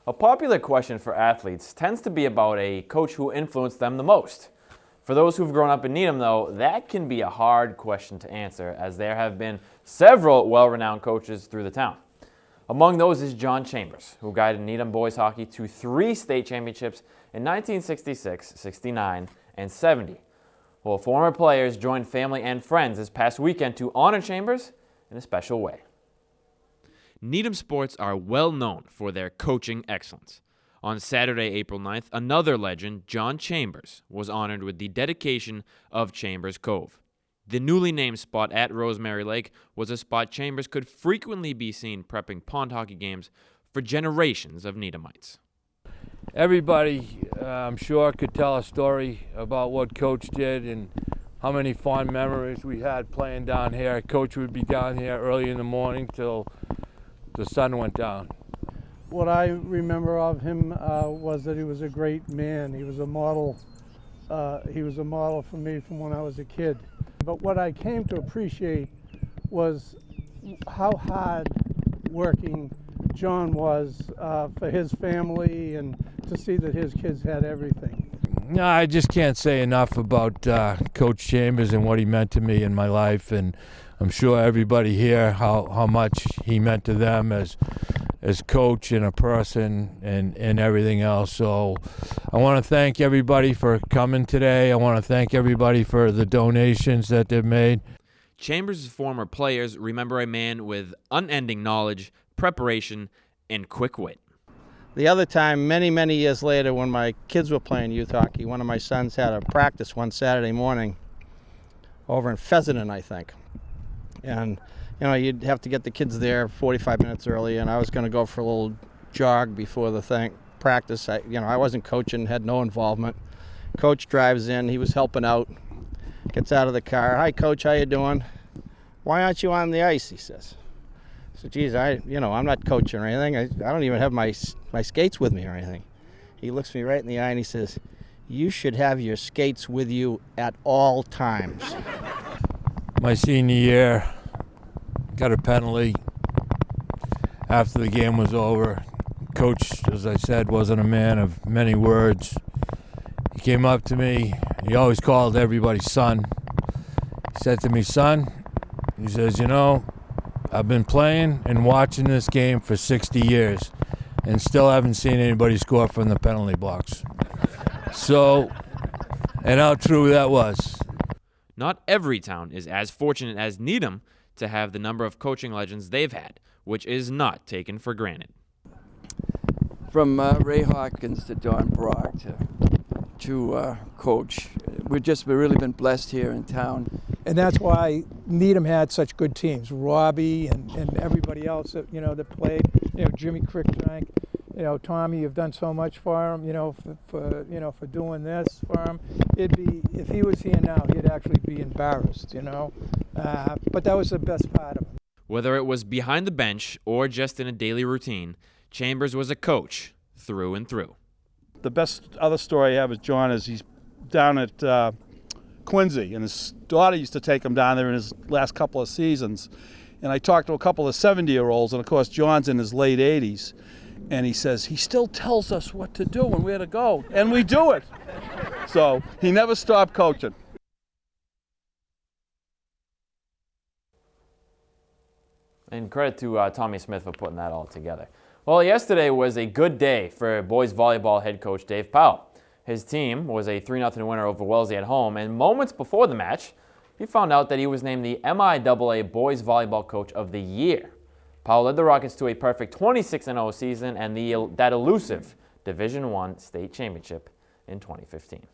A popular question for athletes tends to be about a coach who influenced them the most. For those who've grown up in Needham, though, that can be a hard question to answer, as there have been several well-renowned coaches through the town. Among those is John Chambers, who guided Needham boys hockey to 3 state championships in 1966, 69, and 70. Well, former players joined family and friends this past weekend to honor Chambers in a special way. Needham sports are well known for their coaching excellence. On Saturday, April 9th, another legend, John Chambers, was honored with the dedication of Chambers Cove. The newly named spot at Rosemary Lake was a spot Chambers could frequently be seen prepping pond hockey games for generations of Needhamites. Everybody, I'm sure, could tell a story about what Coach did and how many fond memories we had playing down here. Coach would be down here early in the morning till the sun went down. What I remember of him was that he was a great man. He was a model. He was a model for me from when I was a kid. But what I came to appreciate was how hard working John was for his family, and to see that his kids had everything. No, I just can't say enough about Coach Chambers and what he meant to me in my life, and I'm sure everybody here how much he meant to them as coach and a person and everything else. So I want to thank everybody for coming today. I want to thank everybody for the donations that they've made. Chambers' former players remember a man with unending knowledge, preparation, and quick wit. The other time, many years later, when my kids were playing youth hockey, one of my sons had a practice one Saturday morning over in Pheasant, I think. And, you know, you'd have to get the kids there 45 minutes early, and I was going to go for a little jog before the practice. I wasn't coaching, had no involvement. Coach drives in, he was helping out, gets out of the car. "Hi, Coach, how you doing?" "Why aren't you on the ice?" he says. I said, "Geez, I'm not coaching or anything. I don't even have my skates with me or anything." He looks me right in the eye and he says, "You should have your skates with you at all times." My senior year, got a penalty after the game was over. Coach, as I said, wasn't a man of many words. He came up to me. He always called everybody son. He said to me, "Son," he says, "I've been playing and watching this game for 60 years and still haven't seen anybody score from the penalty box." So, and how true that was. Not every town is as fortunate as Needham to have the number of coaching legends they've had, which is not taken for granted. From Ray Hawkins to Don Brock to Coach, we've really been blessed here in town. And that's why Needham had such good teams. Robbie and everybody else that that played. Jimmy Crickdrank. Tommy, you've done so much for him. For doing this for him. It'd be, if he was here now, he'd actually be embarrassed. But that was the best part of him. Whether it was behind the bench or just in a daily routine, Chambers was a coach through and through. The best other story I have with John is he's down at Quincy, and his daughter used to take him down there in his last couple of seasons. And I talked to a couple of 70-year-olds, and of course John's in his late 80s, and he says he still tells us what to do and where to go, and we do it. So he never stopped coaching. And credit to Tommy Smith for putting that all together. Well, yesterday was a good day for boys volleyball head coach Dave Powell. His team was a 3-0 winner over Wellesley at home, and moments before the match, he found out that he was named the MIAA Boys Volleyball Coach of the Year. Powell led the Rockets to a perfect 26-0 season and that elusive Division I state championship in 2015.